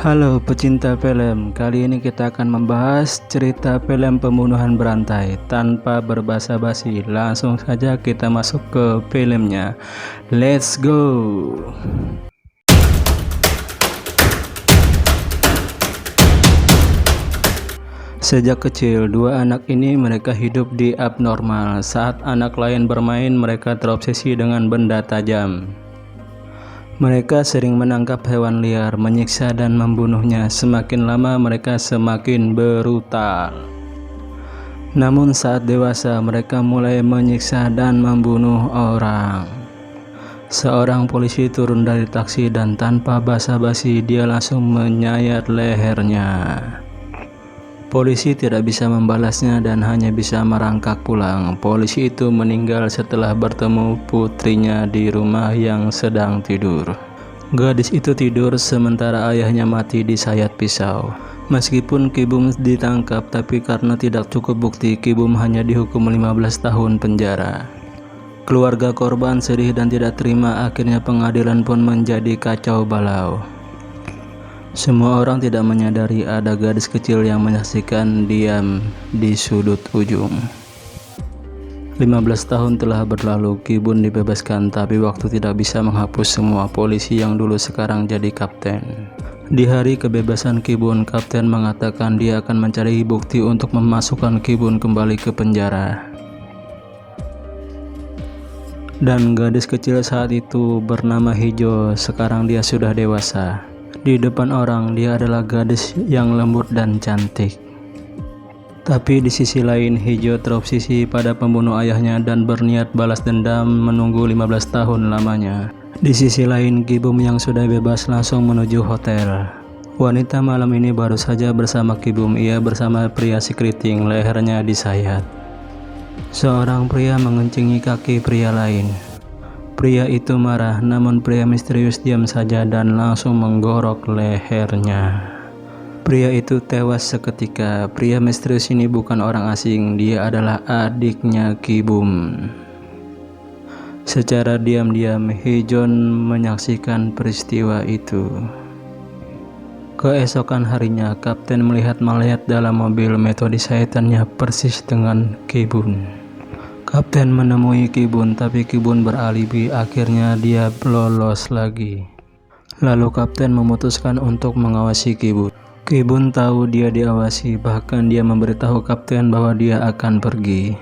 Halo pecinta film, kali ini kita akan membahas cerita film pembunuhan berantai. Tanpa berbasa-basi, langsung saja kita masuk ke filmnya. Let's go! Sejak kecil, dua anak ini mereka hidup di abnormal. Saat anak lain bermain, mereka terobsesi dengan benda tajam. Mereka sering menangkap hewan liar, menyiksa dan membunuhnya. Semakin lama mereka semakin brutal. Namun saat dewasa mereka mulai menyiksa dan membunuh orang. Seorang polisi turun dari taksi dan tanpa basa-basi dia langsung menyayat lehernya. Polisi tidak bisa membalasnya dan hanya bisa merangkak pulang. Polisi itu meninggal setelah bertemu putrinya di rumah yang sedang tidur. Gadis itu tidur sementara ayahnya mati disayat pisau. Meskipun Ki Bum ditangkap, tapi karena tidak cukup bukti, Ki Bum hanya dihukum 15 tahun penjara. Keluarga korban sedih dan tidak terima, akhirnya pengadilan pun menjadi kacau balau. Semua orang tidak menyadari ada gadis kecil yang menyaksikan diam di sudut ujung. 15 tahun telah berlalu, Ki Bum dibebaskan, tapi waktu tidak bisa menghapus semua polisi yang dulu sekarang jadi kapten. Di hari kebebasan Ki Bum, kapten mengatakan dia akan mencari bukti untuk memasukkan Ki Bum kembali ke penjara. Dan gadis kecil saat itu bernama Hijo, sekarang dia sudah dewasa. Di depan orang, dia adalah gadis yang lembut dan cantik. Tapi di sisi lain, Hijo terobsesi pada pembunuh ayahnya dan berniat balas dendam menunggu 15 tahun lamanya. Di sisi lain, Ki Bum yang sudah bebas langsung menuju hotel. Wanita malam ini baru saja bersama Ki Bum, ia bersama pria si keriting, lehernya disayat. Seorang pria mengencingi kaki pria lain. Pria itu marah, namun pria misterius diam saja dan langsung menggorok lehernya. Pria itu tewas seketika. Pria misterius ini bukan orang asing, dia adalah adiknya Ki Bum. Secara diam-diam, Hijon menyaksikan peristiwa itu. Keesokan harinya, kapten melihat mayat dalam mobil. Metode sayatannya persis dengan Ki Bum. Kapten menemui Ki Bum, tapi Ki Bum beralibi, akhirnya dia lolos lagi. Lalu kapten memutuskan untuk mengawasi Ki Bum. Ki Bum tahu dia diawasi, bahkan dia memberitahu kapten bahwa dia akan pergi.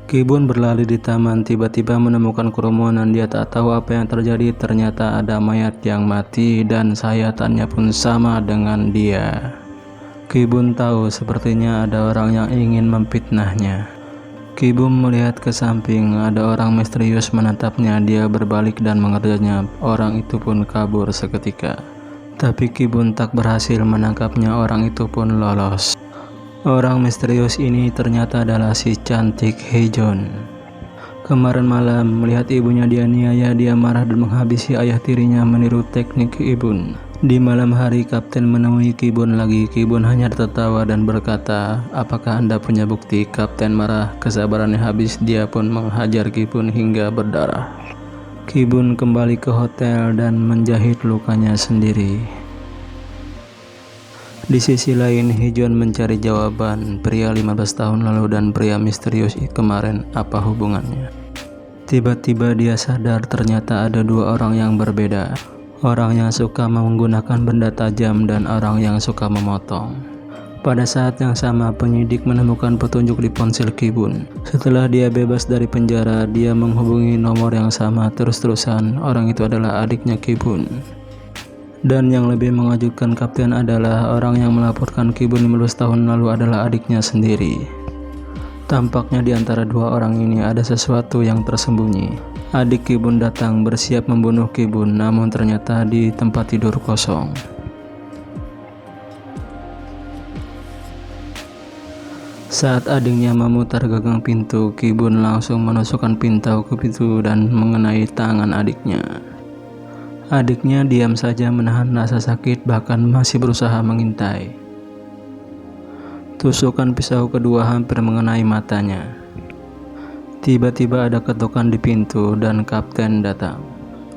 Ki Bum berlari di taman, tiba-tiba menemukan kerumunan. Dia tak tahu apa yang terjadi, ternyata ada mayat yang mati dan sayatannya pun sama dengan dia. Ki Bum tahu sepertinya ada orang yang ingin memfitnahnya. Ki Bum melihat ke samping, ada orang misterius menatapnya. Dia berbalik dan mengerjanya. Orang itu pun kabur seketika. Tapi Ki Bum tak berhasil menangkapnya, orang itu pun lolos. Orang misterius ini ternyata adalah si cantik Hijon. Kemarin malam, melihat ibunya dianiaya, dia marah dan menghabisi ayah tirinya meniru teknik ibu. Di malam hari, kapten menemui Ki Bum lagi. Ki Bum hanya tertawa dan berkata, "Apakah Anda punya bukti?" Kapten marah, kesabarannya habis. Dia pun menghajar Ki Bum hingga berdarah. Ki Bum kembali ke hotel dan menjahit lukanya sendiri. Di sisi lain, Hijon mencari jawaban. Pria 15 tahun lalu dan pria misterius kemarin, apa hubungannya? Tiba-tiba dia sadar ternyata ada dua orang yang berbeda. Orang yang suka menggunakan benda tajam dan orang yang suka memotong. Pada saat yang sama, penyidik menemukan petunjuk di ponsel Ki Bum. Setelah dia bebas dari penjara, dia menghubungi nomor yang sama terus-terusan. Orang itu adalah adiknya Ki Bum. Dan yang lebih mengejutkan kapten adalah orang yang melaporkan Ki Bum 15 tahun lalu adalah adiknya sendiri. Tampaknya di antara dua orang ini ada sesuatu yang tersembunyi. Adik Ki Bum datang bersiap membunuh Ki Bum, namun ternyata di tempat tidur kosong. Saat adiknya memutar gagang pintu, Ki Bum langsung menusukkan pintu ke pintu dan mengenai tangan adiknya. Adiknya diam saja menahan rasa sakit, bahkan masih berusaha mengintai. Tusukan pisau kedua hampir mengenai matanya. Tiba-tiba ada ketukan di pintu dan kapten datang.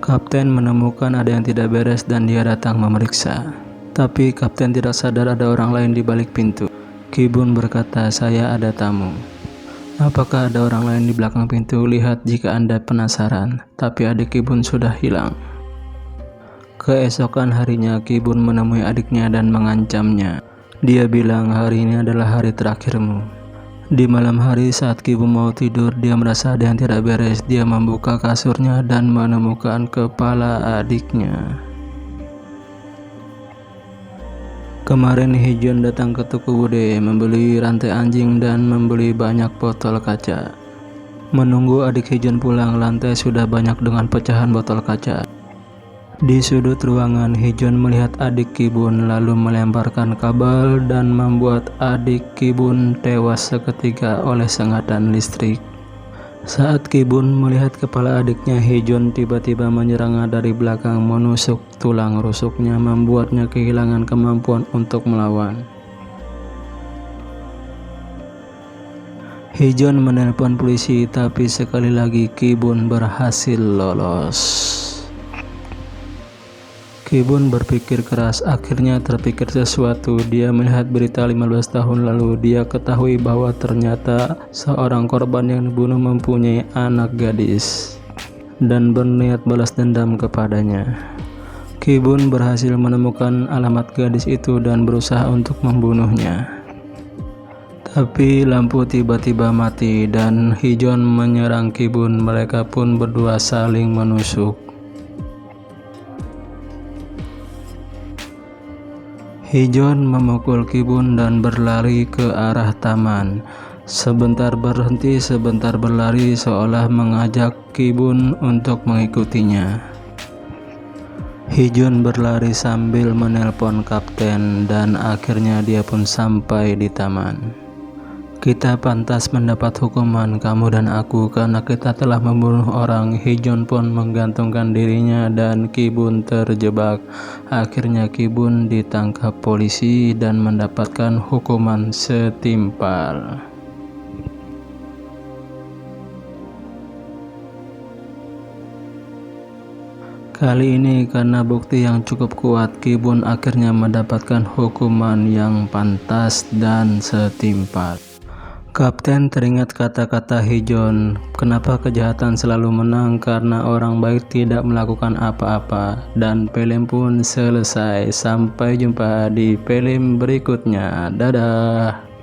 Kapten menemukan ada yang tidak beres dan dia datang memeriksa. Tapi kapten tidak sadar ada orang lain di balik pintu. Ki-bun berkata, "Saya ada tamu." "Apakah ada orang lain di belakang pintu? Lihat jika Anda penasaran." Tapi adik Ki-bun sudah hilang. Keesokan harinya, Ki-bun menemui adiknya dan mengancamnya. Dia bilang, "Hari ini adalah hari terakhirmu." Di malam hari saat Ki-bun mau tidur, dia merasa ada yang tidak beres. Dia membuka kasurnya dan menemukan kepala adiknya. Kemarin Hee-jeon datang ke toko bude, membeli rantai anjing dan membeli banyak botol kaca. Menunggu adik Hee-jeon pulang, lantai sudah banyak dengan pecahan botol kaca. Di sudut ruangan, Hee-jeon melihat adik Ki-bun lalu melemparkan kabel dan membuat adik Ki-bun tewas seketika oleh sengatan listrik. Saat Ki-bun melihat kepala adiknya, Hee-jeon tiba-tiba menyerangnya dari belakang, menusuk tulang rusuknya, membuatnya kehilangan kemampuan untuk melawan. Hee-jeon menelpon polisi, tapi sekali lagi Ki-bun berhasil lolos. Ki-bun berpikir keras, akhirnya terpikir sesuatu. Dia melihat berita 15 tahun lalu. Dia ketahui bahwa ternyata seorang korban yang dibunuh mempunyai anak gadis dan berniat balas dendam kepadanya. Ki-bun berhasil menemukan alamat gadis itu dan berusaha untuk membunuhnya. Tapi lampu tiba-tiba mati dan Hee-jeon menyerang Ki-bun. Mereka pun berdua saling menusuk. Hee-jeon memukul Ki-bun dan berlari ke arah taman. Sebentar berhenti, sebentar berlari, seolah mengajak Ki-bun untuk mengikutinya. Hee-jeon berlari sambil menelpon kapten dan akhirnya dia pun sampai di taman. "Kita pantas mendapat hukuman, kamu dan aku, karena kita telah membunuh orang." Hee-jeon pun menggantungkan dirinya dan Ki-bun terjebak. Akhirnya Ki-bun ditangkap polisi dan mendapatkan hukuman setimpal. Kali ini karena bukti yang cukup kuat, Ki-bun akhirnya mendapatkan hukuman yang pantas dan setimpal. Kapten teringat kata-kata Hee-jeon, kenapa kejahatan selalu menang, karena orang baik tidak melakukan apa-apa. Dan film pun selesai. Sampai jumpa di film berikutnya. Dadah.